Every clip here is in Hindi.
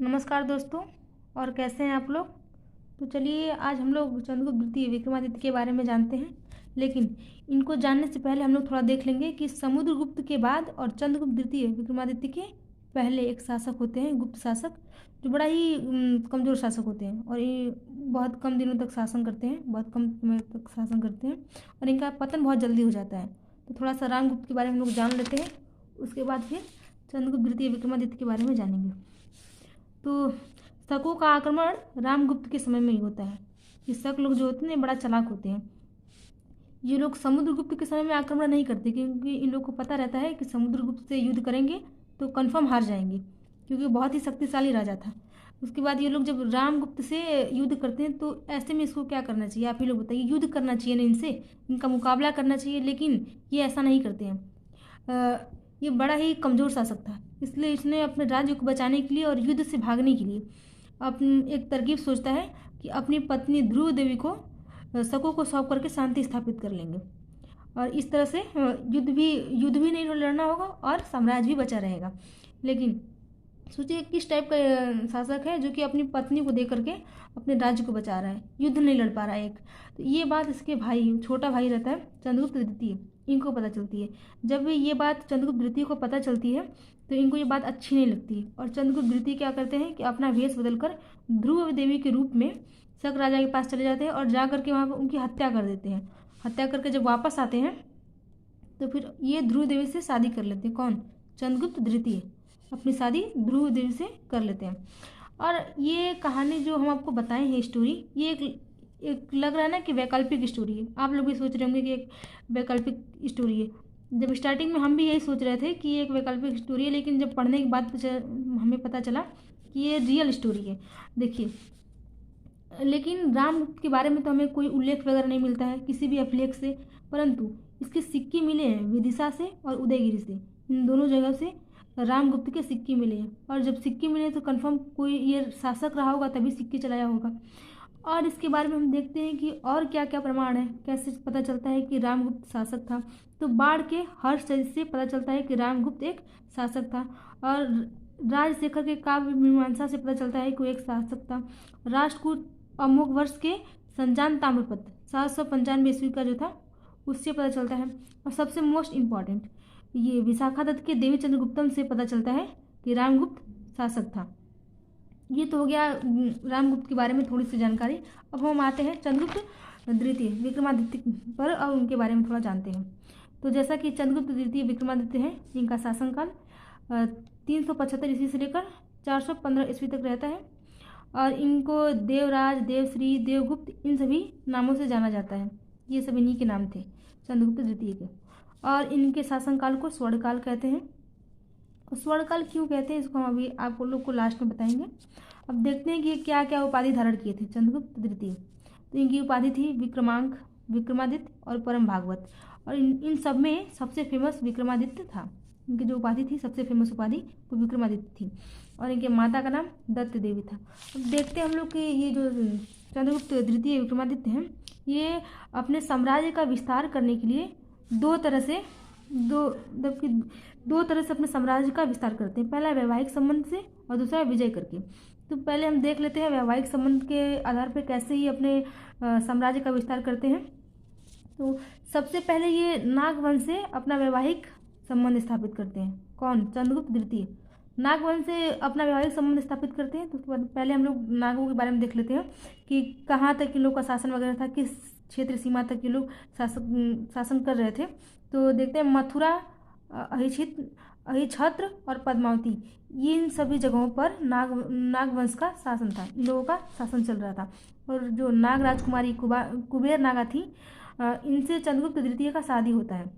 नमस्कार दोस्तों। और कैसे हैं आप लोग। तो चलिए आज हम लोग चंद्रगुप्त द्वितीय विक्रमादित्य के बारे में जानते हैं। लेकिन इनको जानने से पहले हम लोग थोड़ा देख लेंगे कि समुद्रगुप्त के बाद और चंद्रगुप्त द्वितीय विक्रमादित्य के पहले एक शासक होते हैं, गुप्त शासक, जो बड़ा ही कमज़ोर शासक होते हैं और ये बहुत कम दिनों तक शासन करते हैं, बहुत कम समय तक शासन करते हैं और इनका पतन बहुत जल्दी हो जाता है। तो थोड़ा सा रामगुप्त के बारे में हम लोग जान लेते हैं, उसके बाद फिर चंद्रगुप्त द्वितीय विक्रमादित्य के बारे में जानेंगे। तो शकों का आक्रमण रामगुप्त के समय में ही होता है। ये शक लोग जो होते हैं बड़ा चालाक होते हैं। ये लोग समुद्रगुप्त के समय में आक्रमण नहीं करते, क्योंकि इन लोग को पता रहता है कि समुद्रगुप्त से युद्ध करेंगे तो कंफर्म हार जाएंगे, क्योंकि बहुत ही शक्तिशाली राजा था। उसके बाद ये लोग जब रामगुप्त से युद्ध करते हैं तो ऐसे में इसको क्या करना चाहिए, आप ही लोग बताइए। युद्ध करना चाहिए ना, इनसे इनका मुकाबला करना चाहिए, लेकिन ये ऐसा नहीं करते हैं। ये बड़ा ही कमज़ोर शासक था, इसलिए इसने अपने राज्य को बचाने के लिए और युद्ध से भागने के लिए एक तरकीब सोचता है कि अपनी पत्नी ध्रुव देवी को शकों को सौंप करके शांति स्थापित कर लेंगे और इस तरह से युद्ध भी नहीं लड़ना होगा और साम्राज्य भी बचा रहेगा। लेकिन सोचिए किस टाइप का शासक है जो कि अपनी पत्नी को दे करके अपने राज्य को बचा रहा है, युद्ध नहीं लड़ पा रहा है। तो ये बात इसके भाई, छोटा भाई रहता है चंद्रगुप्त द्वितीय, इनको पता चलती है। जब ये बात चंद्रगुप्त द्वितीय को पता चलती है तो इनको ये बात अच्छी नहीं लगती और चंद्रगुप्त द्वितीय क्या करते हैं कि अपना वेश बदलकर ध्रुव देवी के रूप में शक राजा के पास चले जाते हैं और जा करके वहाँ पर उनकी हत्या कर देते हैं। हत्या करके जब वापस आते हैं तो फिर ये ध्रुव देवी से शादी कर लेते हैं। कौन? चंद्रगुप्त द्वितीय अपनी शादी ध्रुव देवी से कर लेते हैं। और ये कहानी जो हम आपको बताए हैं स्टोरी, ये एक लग रहा है ना कि वैकल्पिक स्टोरी है। आप लोग भी सोच रहे होंगे कि एक वैकल्पिक स्टोरी है। जब स्टार्टिंग में हम भी यही सोच रहे थे कि ये एक वैकल्पिक स्टोरी है, लेकिन जब पढ़ने के बाद हमें पता चला कि ये रियल स्टोरी है। देखिए, लेकिन रामगुप्त के बारे में तो हमें कोई उल्लेख वगैरह नहीं मिलता है किसी भी अभिलेख से, परंतु इसके सिक्के मिले हैं विदिशा से और उदयगिरि से। इन दोनों जगह से रामगुप्त के सिक्के मिले हैं और जब सिक्के मिले तो कंफर्म कोई ये शासक रहा होगा, तभी सिक्के चलाया होगा। और इसके बारे में हम देखते हैं कि और क्या क्या प्रमाण है, कैसे पता चलता है कि रामगुप्त शासक था। तो बाढ़ के हर्ष से पता चलता है कि रामगुप्त एक शासक था और राजशेखर के काव्य मीमांसा से पता चलता है कि वो एक शासक था। राष्ट्रकूट अमोघ वर्ष के संजान ताम्रपत्र 795 ईस्वी का जो था उससे पता चलता है। और सबसे मोस्ट इम्पॉर्टेंट, ये विशाखा दत्त के देवी चंद्रगुप्तम से पता चलता है कि रामगुप्त शासक था। ये तो हो गया रामगुप्त के बारे में थोड़ी सी जानकारी। अब हम आते हैं चंद्रगुप्त द्वितीय विक्रमादित्य पर और उनके बारे में थोड़ा जानते हैं। तो जैसा कि चंद्रगुप्त द्वितीय विक्रमादित्य हैं, इनका शासनकाल 375 ईस्वी से लेकर 415 ईस्वी तक रहता है और इनको देवराज, देवश्री, देवगुप्त इन सभी नामों से जाना जाता है। ये सब इन्हीं के नाम थे चंद्रगुप्त द्वितीय के। और इनके शासनकाल को स्वर्णकाल कहते हैं। स्वर्णकाल क्यों कहते हैं इसको हम अभी आप लोग को लास्ट में बताएंगे। अब देखते हैं कि क्या क्या उपाधि धारण किए थे चंद्रगुप्त द्वितीय। तो इनकी उपाधि थी विक्रमांक, विक्रमादित्य और परम भागवत। और इन सब में सबसे फेमस विक्रमादित्य था। इनकी जो उपाधि थी, सबसे फेमस उपाधि वो विक्रमादित्य थी और इनके माता का नाम दत्त देवी था। अब देखते हैं हम लोग कि ये जो चंद्रगुप्त द्वितीय विक्रमादित्य हैं, ये अपने साम्राज्य का विस्तार करने के लिए दो तरह से अपने साम्राज्य का विस्तार करते हैं। पहला वैवाहिक संबंध से और दूसरा विजय करके। तो पहले हम देख लेते हैं वैवाहिक संबंध के आधार पर कैसे ही अपने साम्राज्य का विस्तार करते हैं। तो सबसे पहले ये नागवंश से अपना वैवाहिक संबंध स्थापित करते हैं। कौन? चंद्रगुप्त द्वितीय नागवंश से अपना वैवाहिक संबंध स्थापित करते हैं। तो उसके बाद पहले हम लोग नागों के बारे में देख लेते हैं कि कहाँ तक इन लोग का शासन वगैरह था, किस क्षेत्र सीमा तक ये लोग शासन कर रहे थे। तो देखते हैं मथुरा, अहिछत्र और पद्मावती, ये इन सभी जगहों पर नागवंश का शासन था, इन लोगों का शासन चल रहा था। और जो नाग राजकुमारी कुबेर नागा थी, इनसे चंद्रगुप्त द्वितीय का शादी होता है,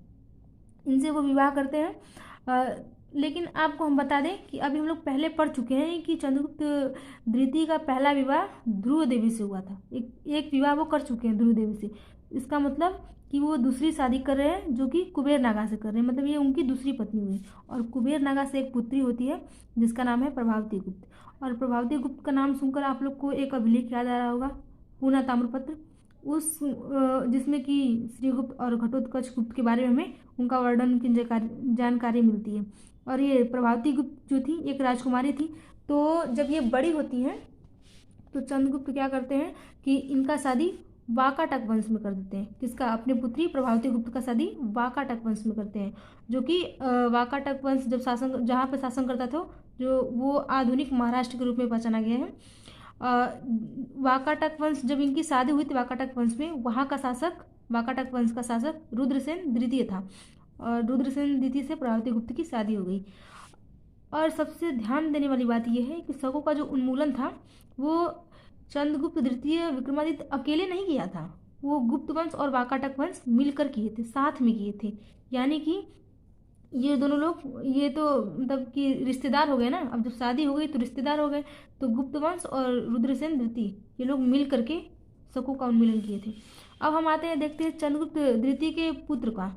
इनसे वो विवाह करते हैं। लेकिन आपको हम बता दें कि अभी हम लोग पहले पढ़ चुके हैं कि चंद्रगुप्त द्वितीय का पहला विवाह ध्रुव देवी से हुआ था। एक विवाह वो कर चुके हैं ध्रुव देवी से। इसका मतलब कि वो दूसरी शादी कर रहे हैं जो कि कुबेर नागा से कर रहे हैं, मतलब ये उनकी दूसरी पत्नी हुई। और कुबेर नागा से एक पुत्री होती है जिसका नाम है प्रभावती गुप्त। और प्रभावती गुप्त का नाम सुनकर आप लोग को एक अभिलेख याद आ रहा होगा, पूना ताम्रपत्र। जिसमें कि श्रीगुप्त और घटोत्कच गुप्त के बारे में हमें उनका वर्णन की जानकारी मिलती है। और ये प्रभावती गुप्त जो थी एक राजकुमारी थी। तो जब ये बड़ी होती हैं तो चंद्रगुप्त क्या करते हैं कि इनका शादी वाकाटक वंश में कर देते हैं। किसका? अपनी पुत्री प्रभावती गुप्त का शादी वाकाटक वंश में करते हैं, जो कि वाकाटक वंश जहाँ पे शासन करता था जो वो आधुनिक महाराष्ट्र के रूप में पहचाना गया है। वाकाटक वंश जब इनकी शादी हुई थी वाकाटक वंश में, वहाँ का शासक वाकाटक वंश का शासक रुद्रसेन द्वितीय था। और रुद्रसेन द्वितीय से प्रभावती गुप्त की शादी हो गई। और सबसे ध्यान देने वाली बात यह है कि शकों का जो उन्मूलन था वो चंद्रगुप्त द्वितीय विक्रमादित्य अकेले नहीं किया था, वो गुप्त वंश और वाकाटक वंश मिलकर किए थे, साथ में किए थे। यानी कि ये दोनों लोग ये तो मतलब कि रिश्तेदार हो गए ना। अब जब शादी हो गई तो रिश्तेदार हो गए। तो गुप्त वंश और रुद्रसेन द्वितीय ये लोग मिल करके शकों का उन्मूलन किए थे। अब हम आते हैं, देखते हैं चंद्रगुप्त द्वितीय के पुत्र का।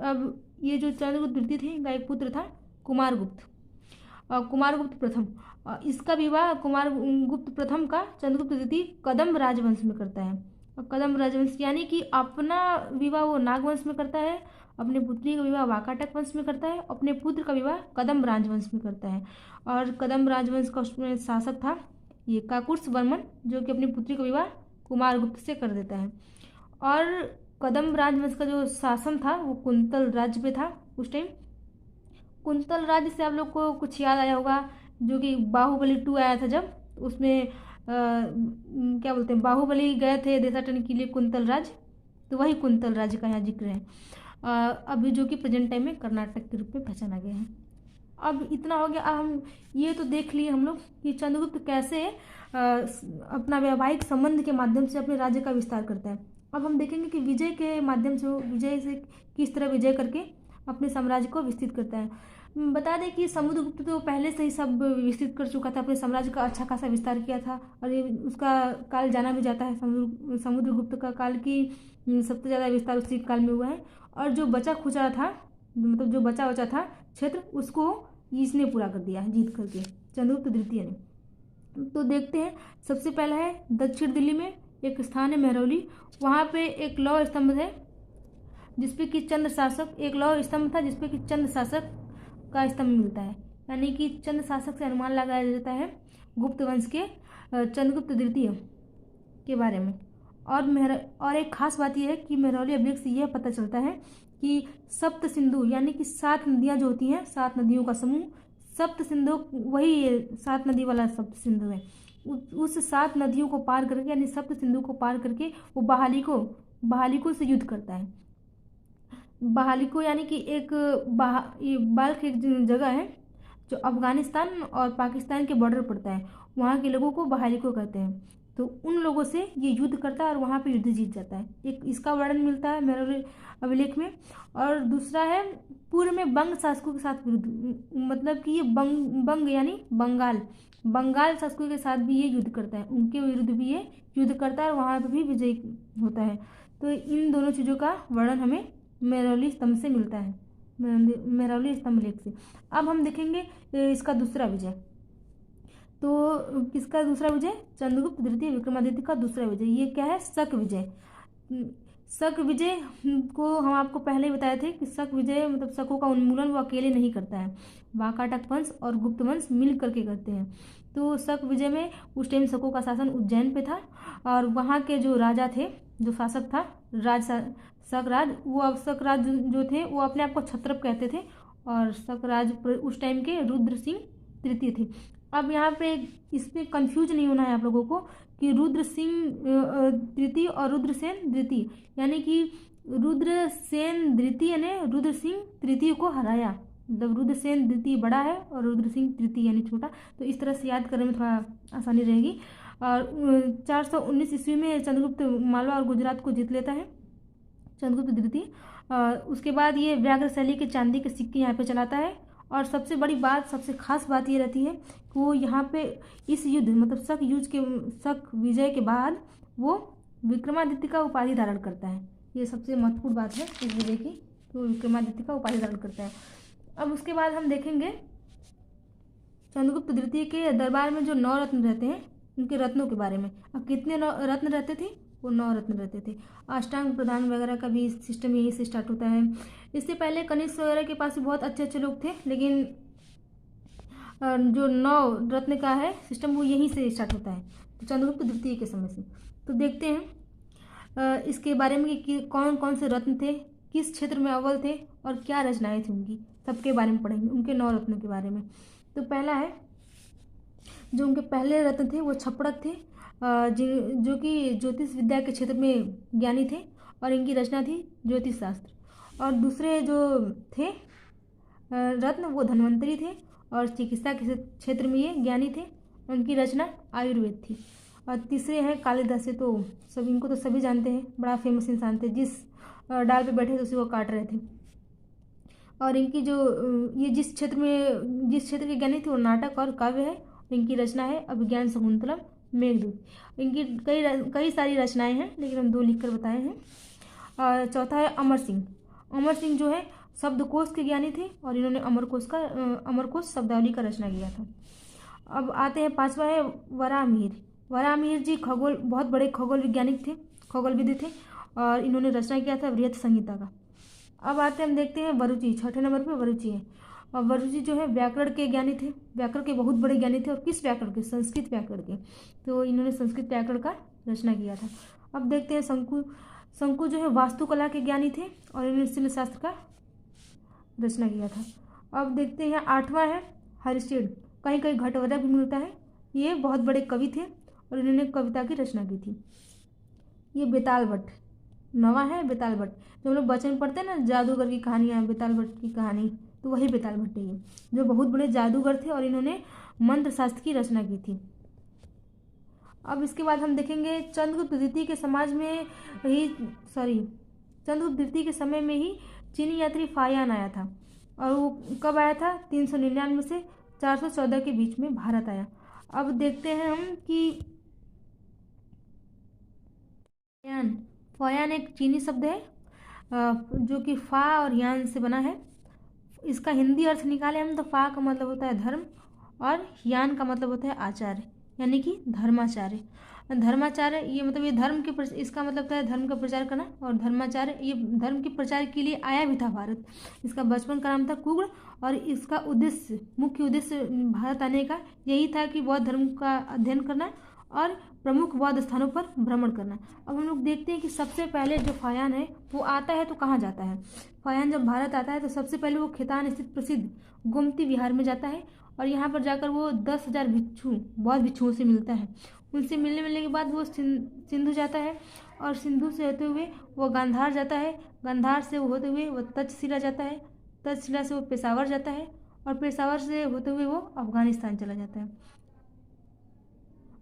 अब ये जो चंद्रगुप्त द्वितीय थे इनका एक पुत्र था कुमारगुप्त, कुमारगुप्त प्रथम। इसका विवाह कुमारगुप्त प्रथम का चंद्रगुप्त द्वितीय कदम्ब राजवंश में करता है। और कदम्ब राजवंश यानी कि अपना विवाह वो नागवंश में करता है, अपने पुत्री का विवाह वाकाटक वंश में करता है, अपने पुत्र का विवाह कदम्ब राजवंश में करता है। और कदम्ब राजवंश का उसमें शासक था ये काकुत्स वर्मन, जो कि अपनी पुत्री का विवाह कुमारगुप्त से कर देता है। और कदम्ब राजवंश का जो शासन था वो कुंतल राज्य पे था उस टाइम। कुंतल राज्य से आप लोग को कुछ याद आया होगा, जो कि बाहुबली 2 आया था जब, उसमें क्या बोलते हैं, बाहुबली गए थे देशाटन के लिए कुंतल राज्य, तो वही कुंतल राज्य का यहाँ जिक्र है। अभी जो कि प्रेजेंट टाइम में कर्नाटक के रूप में पहचाना गया है। अब इतना हो गया। अब हम ये तो देख लिए हम लोग कि चंद्रगुप्त कैसे अपना वैवाहिक संबंध के माध्यम से अपने राज्य का विस्तार करता है। अब हम देखेंगे कि विजय के माध्यम से, विजय से किस तरह विजय करके अपने साम्राज्य को विस्तृत करता है। बता दें कि समुद्रगुप्त तो पहले से ही सब विस्तृत कर चुका था, अपने साम्राज्य का अच्छा खासा विस्तार किया था। और ये उसका काल जाना भी जाता है, समुद्रगुप्त का काल की सबसे ज़्यादा विस्तार उसी काल में हुआ है। और जो बचा खुचा था, मतलब जो बचा था क्षेत्र, उसको इसने पूरा कर दिया जीत करके, चंद्रगुप्त द्वितीय ने। तो देखते हैं, सबसे पहला है दक्षिण दिल्ली में एक स्थान है महरौली, वहाँ पे एक लौह स्तंभ है जिसपे कि चंद्र शासक, एक लौह स्तंभ था जिसपे कि चंद्र शासक का स्तंभ मिलता है। यानी कि चंद्र शासक से अनुमान लगाया जाता है गुप्त वंश के चंद्रगुप्त द्वितीय के बारे में। और एक खास बात यह है कि महरौली अभिलेख से यह पता चलता है कि सप्त सिंधु यानी कि 7 नदियाँ जो होती हैं, 7 नदियों का समूह, सप्त सिंधु वही 7 नदी वाला सप्त सिंधु है। उस 7 नदियों को पार करके यानी सप्त सिंधु को पार करके वो बहालिको से युद्ध करता है। बहालिको यानी कि एक बाल्क एक जगह है जो अफगानिस्तान और पाकिस्तान के बॉर्डर पड़ता है, वहाँ के लोगों को बहालिको कहते हैं। तो उन लोगों से ये युद्ध करता है और वहाँ पे युद्ध जीत जाता है। एक इसका वर्णन मिलता है महरौली अभिलेख में। और दूसरा है पूर्व में बंग शासकों के साथ विरुद्ध, मतलब कि ये बंग यानी बंगाल शासकों के साथ भी ये युद्ध करता है, उनके विरुद्ध भी ये युद्ध करता है और वहाँ पर भी विजय होता है। तो इन दोनों चीज़ों का वर्णन हमें महरौली स्तंभ से मिलता है, महरौली स्तंभ लेख से। अब हम देखेंगे इसका दूसरा विजय। तो किसका दूसरा विजय? चंद्रगुप्त द्वितीय विक्रमादित्य का दूसरा विजय। ये क्या है? शक विजय। शक विजय को हम आपको पहले ही बताए थे कि शक विजय मतलब शकों का उन्मूलन वो अकेले नहीं करता है, वाकाटक वंश और गुप्त वंश मिल करके करते हैं। तो शक विजय में उस टाइम शकों का शासन उज्जैन पे था और वहाँ के जो राजा थे, जो शासक था शकराज, वो अब शकराज जो थे वो अपने आप को क्षत्रप कहते थे और शकराज उस टाइम के रुद्र सिंह तृतीय थे। अब यहाँ पे इसमें कंफ्यूज नहीं होना है आप लोगों को कि रुद्र सिंह तृतीय और रुद्रसेन द्वितीय, यानी कि रुद्रसेन द्वितीय ने रुद्र सिंह तृतीय को हराया, मतलब रुद्रसेन द्वितीय बड़ा है और रुद्र सिंह तृतीय यानी छोटा। तो इस तरह से याद करने में थोड़ा आसानी रहेगी। और 419 ईस्वी में चंद्रगुप्त मालवा और गुजरात को जीत लेता है, चंद्रगुप्त द्वितीय। उसके बाद ये व्याघ्र शैली के चांदी के सिक्के यहाँ पे चलाता है। और सबसे बड़ी बात, सबसे खास बात ये रहती है कि वो यहाँ पे इस युद्ध मतलब शक विजय के बाद वो विक्रमादित्य का उपाधि धारण करता है। ये सबसे महत्वपूर्ण बात है इस विजय की, तो विक्रमादित्य का उपाधि धारण करता है। अब उसके बाद हम देखेंगे चंद्रगुप्त द्वितीय के दरबार में जो 9 रत्न रहते हैं उनके रत्नों के बारे में। अब कितने रत्न रहते थे? वो 9 रत्न रहते थे। अष्टांग प्रधान वगैरह का भी सिस्टम यहीं से स्टार्ट होता है। इससे पहले कनिष्क वगैरह के पास भी बहुत अच्छे अच्छे लोग थे, लेकिन जो 9 रत्न का है सिस्टम वो यहीं से स्टार्ट होता है, तो चंद्रगुप्त द्वितीय के समय से। तो देखते हैं इसके बारे में कि कौन कौन से रत्न थे, किस क्षेत्र में अव्वल थे और क्या रचनाएं थी उनकी, सबके बारे में पढ़ेंगे, उनके 9 रत्नों के बारे में। तो पहला है, जो उनके पहले रत्न थे वो छपड़क थे, जो कि ज्योतिष विद्या के क्षेत्र में ज्ञानी थे और इनकी रचना थी ज्योतिष शास्त्र। और दूसरे जो थे रत्न वो धन्वंतरी थे और चिकित्सा के क्षेत्र में ये ज्ञानी थे, उनकी रचना आयुर्वेद थी। और तीसरे हैं कालिदास, से तो सब इनको तो सभी जानते हैं, बड़ा फेमस इंसान थे, जिस डाल पे बैठे थे उसी को काट रहे थे। और इनकी जो ये जिस क्षेत्र के ज्ञानी थे वो नाटक और काव्य है। इनकी रचना है अभिज्ञान शकुंतलम, मेघदूत। इनकी कई सारी रचनाएं हैं, लेकिन हम 2 लिखकर बताए हैं। और चौथा है अमर सिंह। अमर सिंह जो है शब्दकोश के ज्ञानी थे और इन्होंने अमरकोश शब्दावली का रचना किया था। अब आते हैं 5वां है वराहमिहिर। वराहमिहिर जी बहुत बड़े खगोल वैज्ञानिक थे, खगोलविद थे, और इन्होंने रचना किया था बृहत संहिता का। अब आते हैं, हम देखते हैं वरुचि। 6ठे नंबर पे वरुचि है। और वरुचि जो है व्याकरण के ज्ञानी थे, व्याकरण के बहुत बड़े ज्ञानी थे। और किस व्याकरण के? संस्कृत व्याकरण के। तो इन्होंने संस्कृत व्याकरण का रचना किया था। अब देखते हैं शंकु जो है वास्तुकला के ज्ञानी थे और इन्होंने शिल्प शास्त्र का रचना किया था। अब देखते हैं 8वां है हरिश्चंद्र। कहीं कहीं घटवदा भी मिलता है। ये बहुत बड़े कवि थे और इन्होंने कविता की रचना की थी। ये बेताल भट्ट। 9वां है बेताल भट्ट। जो हम लोग बचपन पढ़ते हैं ना, जादूगर की कहानियाँ, बेताल भट्ट की कहानी, तो वही बेताल भट्ट है, ये जो बहुत बड़े जादूगर थे और इन्होंने मंत्र शास्त्र की रचना की थी। अब इसके बाद हम देखेंगे चंद्रगुप्त द्वितीय के चंद्रगुप्त द्वितीय के समय में ही चीनी यात्री फायान आया था। और वो कब आया था? 399 से 414 के बीच में भारत आया। अब देखते हैं हम कि फायान एक चीनी शब्द है, जो कि फा और यान से बना है। इसका हिंदी अर्थ निकाले हम तो फा का मतलब होता है धर्म और यान का मतलब होता है आचार्य, यानी कि धर्माचार्य। धर्माचार्य ये मतलब ये इसका मतलब था धर्म का प्रचार करना। और धर्माचार्य ये धर्म के प्रचार के लिए आया भी था भारत। इसका बचपन का नाम था कुगड़ और इसका मुख्य उद्देश्य भारत आने का यही था कि बौद्ध धर्म का अध्ययन करना और प्रमुख बौद्ध स्थानों पर भ्रमण करना। अब हम लोग देखते हैं कि सबसे पहले जो फायान है वो आता है तो कहाँ जाता है? फायान जब भारत आता है तो सबसे पहले वो खेतान स्थित प्रसिद्ध गोमती विहार में जाता है और यहाँ पर जाकर वो 10,000 बौद्ध भिक्षुओं से मिलता है। उनसे मिलने के बाद वो सिंधु जाता है और सिंधु से होते हुए वो गांधार जाता है। गांधार से होते हुए वो तक्षशिला जाता है। तक्षशिला से वो पेशावर जाता है और पेशावर से होते हुए वो अफगानिस्तान चला जाता है।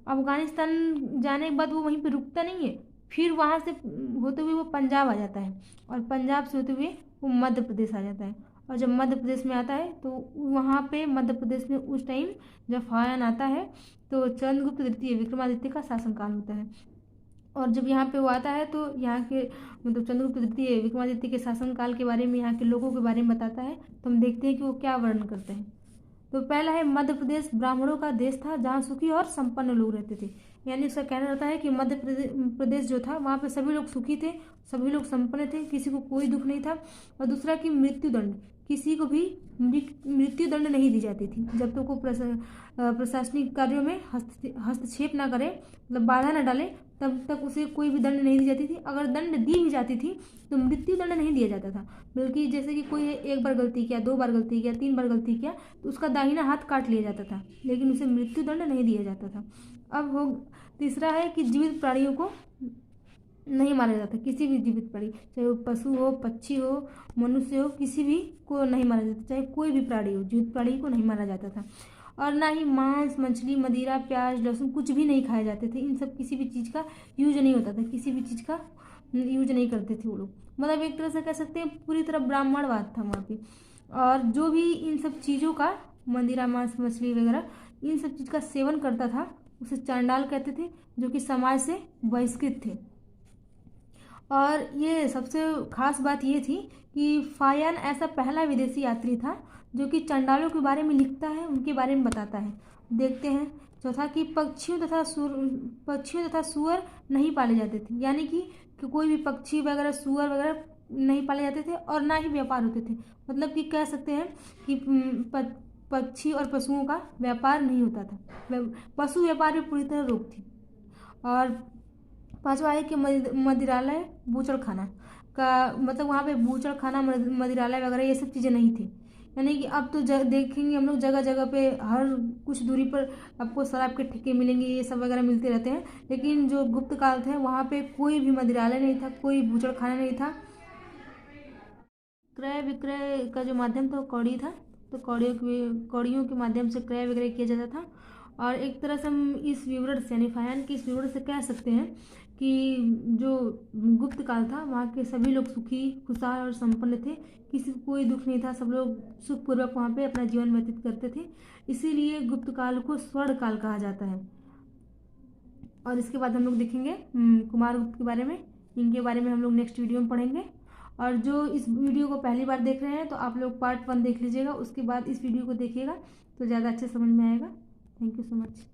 अफगानिस्तान जाने के बाद वो वहीं पे रुकता नहीं है, फिर वहाँ से होते हुए वो पंजाब आ जाता है और पंजाब से होते हुए वो मध्य प्रदेश आ जाता है। और जब मध्य प्रदेश में आता है तो वहाँ पे मध्य प्रदेश में उस टाइम जब फायान आता है तो चंद्रगुप्त द्वितीय विक्रमादित्य का शासनकाल होता है। और जब यहाँ पे वो आता है तो यहाँ के मतलब चंद्रगुप्त द्वितीय विक्रमादित्य के शासनकाल के बारे में, यहाँ के लोगों के बारे में बताता है। तो हम देखते हैं कि वो क्या वर्णन करते हैं। तो पहला है मध्य प्रदेश ब्राह्मणों का देश था जहाँ सुखी और संपन्न लोग रहते थे। यानी उसका कहना रहता है कि मध्य प्रदेश जो था वहाँ पे सभी लोग सुखी थे, सभी लोग संपन्न थे, किसी को कोई दुख नहीं था। और दूसरा कि मृत्युदंड, किसी को भी मृत्युदंड नहीं दी जाती थी जब तक वो प्रशासनिक कार्यों में हस्तक्षेप ना करे, मतलब बाधा ना डाले, तब तक उसे कोई भी दंड नहीं दी जाती थी। अगर दंड दी भी जाती थी तो मृत्यु दंड नहीं दिया जाता था, बल्कि जैसे कि कोई 1 बार गलती किया, 2 बार गलती किया, 3 बार गलती किया तो उसका दाहिना हाथ काट लिया जाता था, लेकिन उसे मृत्यु दंड नहीं दिया जाता था। अब वो तीसरा है कि जीवित प्राणियों को नहीं मारा जाता, किसी भी जीवित प्राणी, चाहे वो पशु हो, पक्षी हो, मनुष्य हो, किसी भी को नहीं मारा जाता, चाहे कोई भी प्राणी हो, जीवित प्राणी को नहीं मारा जाता था। और ना ही मांस, मछली, मदिरा, प्याज, लहसुन कुछ भी नहीं खाए जाते थे। इन सब किसी भी चीज़ का यूज नहीं होता था, किसी भी चीज़ का यूज नहीं करते थे वो लोग। मतलब एक तरह से कह सकते हैं पूरी तरह ब्राह्मणवाद था वहाँ पे। और जो भी इन सब चीज़ों का, मदिरा, मांस, मछली वगैरह, इन सब चीज़ का सेवन करता था उसे चांडाल कहते थे, जो कि समाज से बहिष्कृत थे। और ये सबसे खास बात ये थी कि फायान ऐसा पहला विदेशी यात्री था जो कि चंडालों के बारे में लिखता है, उनके बारे में बताता है। देखते हैं चौथा कि पक्षियों तथा सुअर नहीं पाले जाते थे, यानी कि कोई भी पक्षी वगैरह सुअर वगैरह नहीं पाले जाते थे और ना ही व्यापार होते थे। मतलब कि कह सकते हैं कि पक्षी और पशुओं का व्यापार नहीं होता था, पशु व्यापार में पूरी तरह रोक थी। और पांचवा है कि मदिरालय बूचड़खाना का, मतलब वहाँ पे बूचड़खाना मदिरालय वगैरह ये सब चीज़ें नहीं थी। यानी कि अब तो देखेंगे हम लोग जगह जगह पे हर कुछ दूरी पर आपको शराब के ठेके मिलेंगे, ये सब वगैरह मिलते रहते हैं। लेकिन जो गुप्त काल थे वहाँ पे कोई भी मदिरालय नहीं था, कोई बूचड़खाना नहीं था। क्रय विक्रय का जो माध्यम था वो कौड़ी था, तो कौड़ियों के माध्यम से क्रय विक्रय किया जाता था। और एक तरह से हम इस विवरण से, यानी फायान के इस विवरण से कह सकते हैं कि जो गुप्त काल था वहाँ के सभी लोग सुखी खुशहाल और संपन्न थे, किसी को कोई दुख नहीं था, सब लोग सुखपूर्वक वहाँ पे अपना जीवन व्यतीत करते थे। इसीलिए गुप्त काल को स्वर्ण काल कहा जाता है। और इसके बाद हम लोग देखेंगे कुमारगुप्त के बारे में, इनके बारे में हम लोग नेक्स्ट वीडियो में पढ़ेंगे। और जो इस वीडियो को पहली बार देख रहे हैं तो आप लोग पार्ट 1 देख लीजिएगा, उसके बाद इस वीडियो को देखिएगा तो ज़्यादा अच्छे समझ में आएगा। Thank you so much.